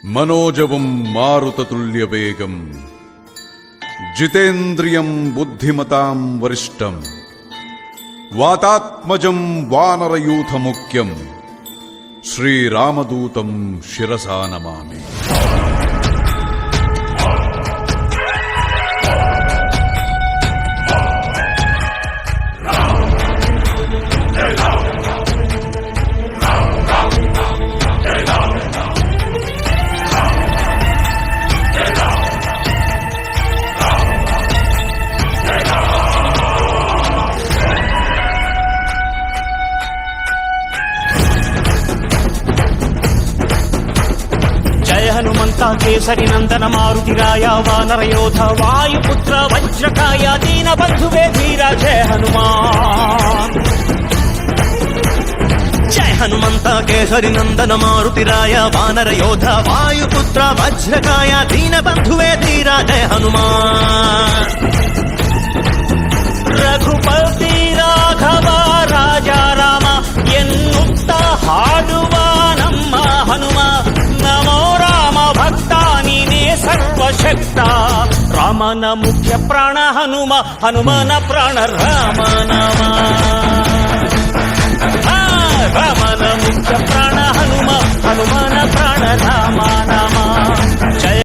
మనోజవం మారుతతుల్యవేగం జితేంద్రియం బుద్ధిమతాం వరిష్టం వాతాత్మజం వానరయూథముఖ్యం శ్రీరామదూతం శిరసా నమామి. హనుమంత కేసరి నందన మారుతిరాయ వానర యోధ వాయుపుత్ర వజ్రకాయ దీన బంధువే ధీర జయ హనుమాన్. జయ హనుమంత కేసరి నందన మారుతిరాయ వానర యోధ వాయుపుత్ర వజ్రకాయ దీన బంధువే ధీర జయ హనుమాన్. ರಘುಪತಿ ರಾಘವ ರಾಜ ರಾಮ ಎನ್ನುತ್ತ ಹಾಡುವ ನಮ್ಮ ಹನುಮ ನಮೋ ರಾಮ ಭಕ್ತ ನೀನೇ ಸರ್ವಶಕ್ತ. ರಾಮನ ಮುಖ್ಯ ಪ್ರಾಣ ಹನುಮ ಹನುಮನ ಪ್ರಾಣ ರಾಮ ನಾಮ.